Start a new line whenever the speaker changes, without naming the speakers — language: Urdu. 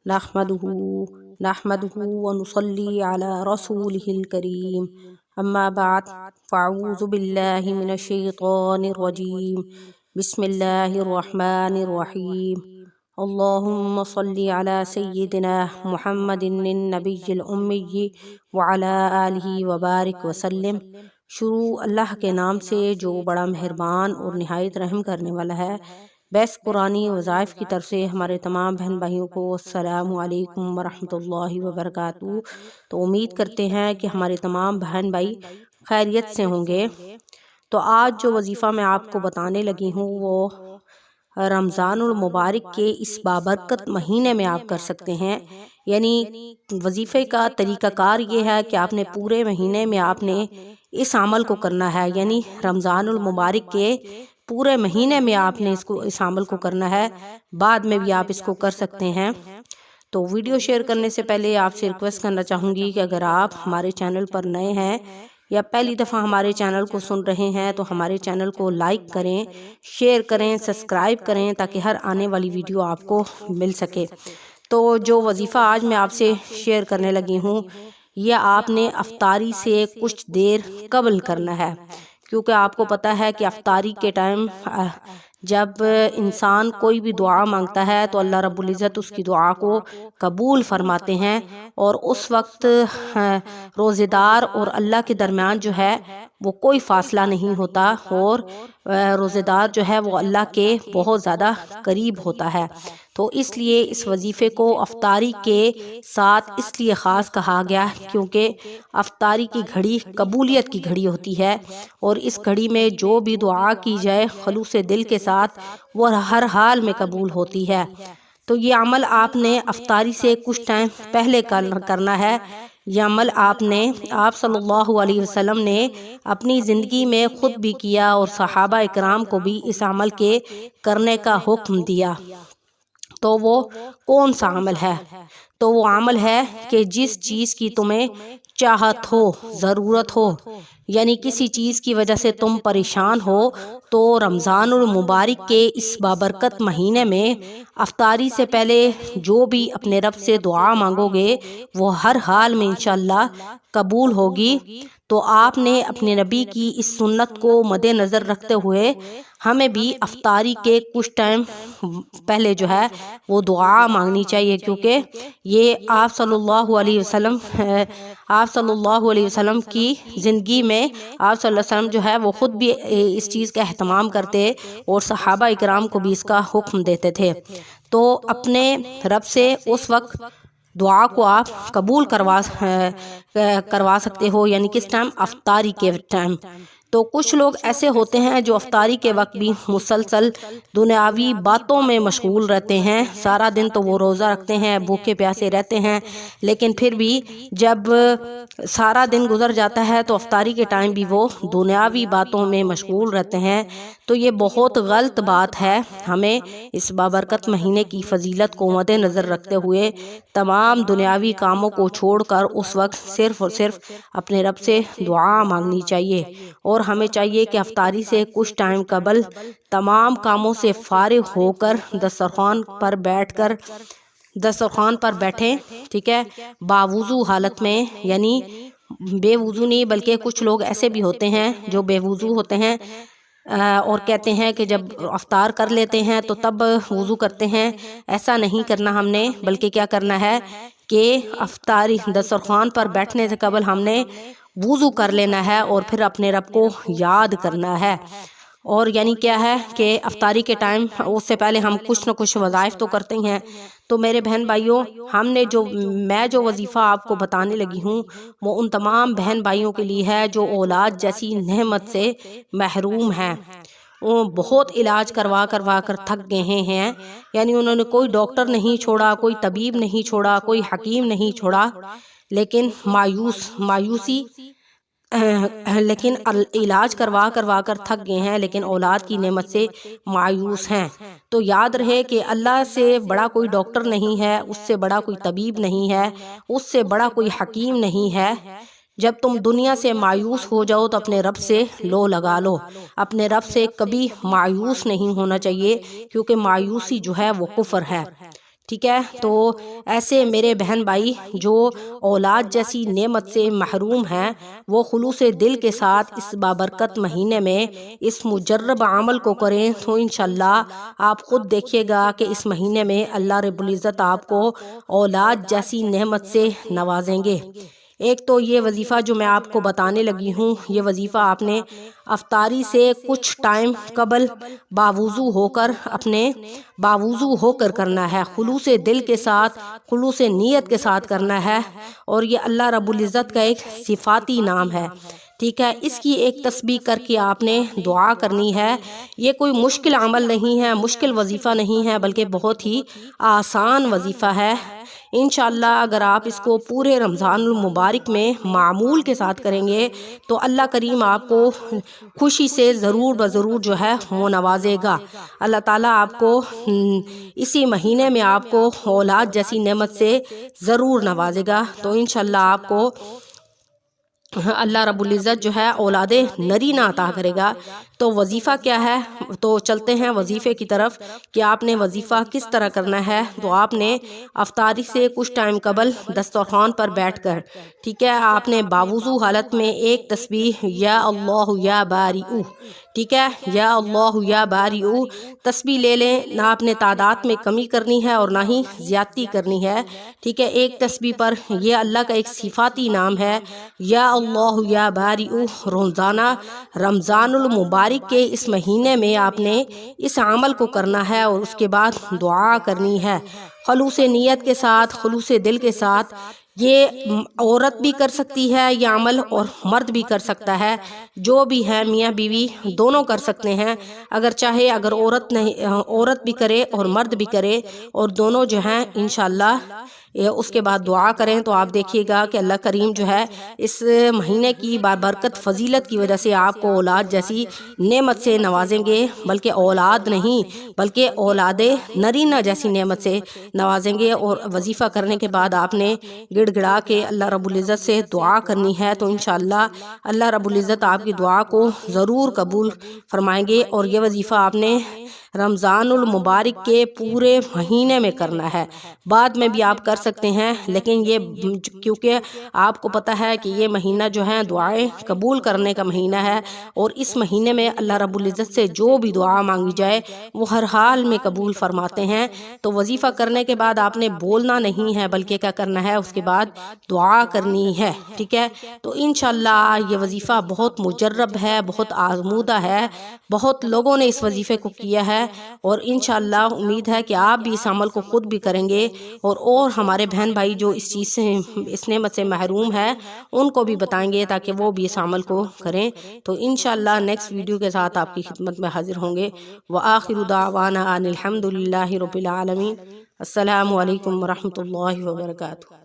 نحمده نحمده ونصلي على رسوله الكريم اما بعد فاعوذ بالله من الشيطان الرجيم بسم الله الرحمن الرحيم اللهم صل على سيدنا محمد النبي الأمي وعلى آلہ وبارک وسلم۔ شروع اللہ کے نام سے جو بڑا مہربان اور نہایت رحم کرنے والا ہے۔ بیس قرآنی وظائف کی طرف سے ہمارے تمام بہن بھائیوں کو السلام علیکم ورحمۃ اللہ وبرکاتہ۔ تو امید کرتے ہیں کہ ہمارے تمام بہن بھائی خیریت سے ہوں گے۔ تو آج جو وظیفہ میں آپ کو بتانے لگی ہوں وہ رمضان المبارک کے اس بابرکت مہینے میں آپ کر سکتے ہیں۔ یعنی وظیفے کا طریقہ کار یہ ہے کہ آپ نے پورے مہینے میں آپ نے اس عمل کو کرنا ہے، یعنی رمضان المبارک کے پورے مہینے میں آپ نے اس عمل کو کرنا ہے، بعد میں بھی آپ اس کو کر سکتے ہیں۔ تو ویڈیو شیئر کرنے سے پہلے آپ سے ریکویسٹ کرنا چاہوں گی کہ اگر آپ ہمارے چینل پر نئے ہیں یا پہلی دفعہ ہمارے چینل کو سن رہے ہیں تو ہمارے چینل کو لائک کریں، شیئر کریں، سبسکرائب کریں تاکہ ہر آنے والی ویڈیو آپ کو مل سکے۔ تو جو وظیفہ آج میں آپ سے شیئر کرنے لگی ہوں یہ آپ نے افطاری سے کچھ دیر قبل کرنا ہے، کیونکہ آپ کو پتہ ہے کہ افطاری کے ٹائم جب انسان کوئی بھی دعا مانگتا ہے تو اللہ رب العزت اس کی دعا کو قبول فرماتے ہیں، اور اس وقت روزے دار اور اللہ کے درمیان جو ہے وہ کوئی فاصلہ نہیں ہوتا، اور روزے دار جو ہے وہ اللہ کے بہت زیادہ قریب ہوتا ہے۔ تو اس لیے اس وظیفے کو افطاری کے ساتھ اس لیے خاص کہا گیا کیونکہ افطاری کی گھڑی قبولیت کی گھڑی ہوتی ہے، اور اس گھڑی میں جو بھی دعا کی جائے خلوص دل کے ساتھ وہ ہر حال میں قبول ہوتی ہے۔ تو یہ عمل آپ نے افطاری سے کچھ ٹائم پہلے کرنا ہے۔ یہ عمل آپ صلی اللہ علیہ وسلم نے اپنی زندگی میں خود بھی کیا اور صحابہ اکرام کو بھی اس عمل کے کرنے کا حکم دیا۔ تو وہ کون سا عمل ہے؟ تو وہ عمل ہے کہ جس چیز کی تمہیں چاہت ہو، ضرورت ہو، یعنی کسی چیز کی وجہ سے تم پریشان ہو، تو رمضان المبارک کے اس بابرکت مہینے میں افطاری سے پہلے جو بھی اپنے رب سے دعا مانگو گے وہ ہر حال میں انشاءاللہ قبول ہوگی۔ تو آپ نے اپنے نبی کی اس سنت کو مد نظر رکھتے ہوئے ہمیں بھی افطاری کے کچھ ٹائم پہلے جو ہے وہ دعا مانگنی چاہیے، کیونکہ یہ آپ صلی اللہ علیہ وسلم کی زندگی میں آپ صلی اللہ علیہ وسلم جو ہے وہ خود بھی اس چیز کا اہتمام کرتے اور صحابہ اکرام کو بھی اس کا حکم دیتے تھے۔ تو اپنے رب سے اس وقت دعا کو آپ قبول کروا سکتے ہو، یعنی کس ٹائم؟ افطاری کے ٹائم۔ تو کچھ لوگ ایسے ہوتے ہیں جو افطاری کے وقت بھی مسلسل دنیاوی باتوں میں مشغول رہتے ہیں، سارا دن تو وہ روزہ رکھتے ہیں، بھوکے پیاسے رہتے ہیں، لیکن پھر بھی جب سارا دن گزر جاتا ہے تو افطاری کے ٹائم بھی وہ دنیاوی باتوں میں مشغول رہتے ہیں۔ تو یہ بہت غلط بات ہے۔ ہمیں اس بابرکت مہینے کی فضیلت کو مد نظر رکھتے ہوئے تمام دنیاوی کاموں کو چھوڑ کر اس وقت صرف اور صرف اپنے رب سے دعا مانگنی چاہیے، اور ہمیں چاہیے کہ افطاری سے کچھ ٹائم قبل تمام کاموں سے فارغ ہو کر دسترخوان پر بیٹھیں، ٹھیک ہے، باوضو حالت میں، یعنی بے وضو نہیں، بلکہ کچھ لوگ ایسے بھی ہوتے ہیں جو بے وضو ہوتے ہیں اور کہتے ہیں کہ جب افطار کر لیتے ہیں تو تب وضو کرتے ہیں۔ ایسا نہیں کرنا ہم نے، بلکہ کیا کرنا ہے کہ افطاری دسترخوان پر بیٹھنے سے قبل ہم نے وضو کر لینا ہے اور پھر اپنے رب کو یاد کرنا ہے۔ اور یعنی کیا ہے کہ افطاری کے ٹائم اس سے پہلے ہم کچھ نہ کچھ وظائف تو کرتے ہیں۔ تو میرے بہن بھائیوں، میں جو وظیفہ آپ کو بتانے لگی ہوں وہ ان تمام بہن بھائیوں کے لیے ہے جو اولاد جیسی نعمت سے محروم ہیں۔ وہ بہت علاج کروا کر تھک گئے ہیں، یعنی انہوں نے کوئی ڈاکٹر نہیں چھوڑا، کوئی طبیب نہیں چھوڑا، کوئی حکیم نہیں چھوڑا، لیکن لیکن علاج کروا کر تھک گئے ہیں، لیکن اولاد کی نعمت سے مایوس ہیں۔ تو یاد رہے کہ اللہ سے بڑا کوئی ڈاکٹر نہیں ہے، اس سے بڑا کوئی طبیب نہیں ہے، اس سے بڑا کوئی حکیم نہیں ہے۔ جب تم دنیا سے مایوس ہو جاؤ تو اپنے رب سے لو لگا لو۔ اپنے رب سے کبھی مایوس نہیں ہونا چاہیے، کیونکہ مایوسی جو ہے وہ کفر ہے۔ ٹھیک ہے، تو ایسے میرے بہن بھائی جو اولاد جیسی نعمت سے محروم ہیں، وہ خلوص دل کے ساتھ اس بابرکت مہینے میں اس مجرب عمل کو کریں، تو انشاءاللہ آپ خود دیکھیے گا کہ اس مہینے میں اللہ رب العزت آپ کو اولاد جیسی نعمت سے نوازیں گے۔ ایک تو یہ وظیفہ جو میں آپ کو بتانے لگی ہوں، یہ وظیفہ آپ نے افطاری سے کچھ ٹائم قبل باوضو ہو کر کرنا ہے، خلوص دل کے ساتھ، خلوص نیت کے ساتھ کرنا ہے، اور یہ اللہ رب العزت کا ایک صفاتی نام ہے، ٹھیک ہے۔ اس کی ایک تسبیح کر کے آپ نے دعا کرنی ہے۔ یہ کوئی مشکل عمل نہیں ہے، مشکل وظیفہ نہیں ہے، بلکہ بہت ہی آسان وظیفہ ہے۔ انشاءاللہ اگر آپ اس کو پورے رمضان المبارک میں معمول کے ساتھ کریں گے تو اللہ کریم آپ کو خوشی سے ضرور بضرور جو ہے وہ نوازے گا۔ اللہ تعالیٰ آپ کو اسی مہینے میں آپ کو اولاد جیسی نعمت سے ضرور نوازے گا۔ تو انشاءاللہ آپ کو اللہ رب العزت جو ہے اولاد نرینہ عطا کرے گا۔ تو وظیفہ کیا ہے؟ تو چلتے ہیں وظیفے کی طرف کہ آپ نے وظیفہ کس طرح کرنا ہے۔ تو آپ نے افطاری سے کچھ ٹائم قبل دسترخوان پر بیٹھ کر، ٹھیک ہے، آپ نے باوضو حالت میں ایک تسبیح یا اللہ یا بارئ، ٹھیک ہے، یا اللہ یا بارئ تسبیح لے لیں۔ نہ آپ نے تعداد میں کمی کرنی ہے اور نہ ہی زیادتی کرنی ہے، ٹھیک ہے۔ ایک تسبیح پر یہ اللہ کا ایک صفاتی نام ہے، یا اللہ یا بارئ۔ روزانہ رمضان المبارک کے اس مہینے میں آپ نے اس عمل کو کرنا ہے اور اس کے بعد دعا کرنی ہے خلوص نیت کے ساتھ، خلوص دل کے ساتھ۔ یہ عورت بھی کر سکتی ہے یہ عمل اور مرد بھی کر سکتا ہے، جو بھی ہے میاں بیوی دونوں کر سکتے ہیں۔ اگر چاہے اگر عورت بھی کرے اور مرد بھی کرے اور دونوں جو ہیں انشاءاللہ اس کے بعد دعا کریں، تو آپ دیکھیے گا کہ اللہ کریم جو ہے اس مہینے کی بابرکت فضیلت کی وجہ سے آپ کو اولاد جیسی نعمت سے نوازیں گے، بلکہ اولاد نہیں بلکہ اولاد نرینہ جیسی نعمت سے نوازیں گے۔ اور وظیفہ کرنے کے بعد آپ نے گڑ گڑا کے اللہ رب العزت سے دعا کرنی ہے، تو انشاءاللہ اللہ رب العزت آپ کی دعا کو ضرور قبول فرمائیں گے۔ اور یہ وظیفہ آپ نے رمضان المبارک کے پورے مہینے میں کرنا ہے، بعد میں بھی آپ کر سکتے ہیں، لیکن یہ کیونکہ آپ کو پتہ ہے کہ یہ مہینہ جو ہے دعائیں قبول کرنے کا مہینہ ہے، اور اس مہینے میں اللہ رب العزت سے جو بھی دعا مانگی جائے وہ ہر حال میں قبول فرماتے ہیں۔ تو وظیفہ کرنے کے بعد آپ نے بولنا نہیں ہے، بلکہ کیا کرنا ہے، اس کے بعد دعا کرنی ہے، ٹھیک ہے۔ تو انشاءاللہ یہ وظیفہ بہت مجرب ہے، بہت آزمودہ ہے، بہت لوگوں نے اس وظیفے کو کیا ہے، اور انشاءاللہ امید ہے کہ آپ بھی اس عمل کو خود بھی کریں گے، اور ہمارے بہن بھائی جو اس چیز سے اس نعمت سے محروم ہے ان کو بھی بتائیں گے تاکہ وہ بھی اس عمل کو کریں۔ تو انشاءاللہ نیکسٹ ویڈیو کے ساتھ آپ کی خدمت میں حاضر ہوں گے۔ وآخر دعوانا ان الحمد للہ رب العالمین۔ السلام علیکم ورحمۃ اللہ وبرکاتہ۔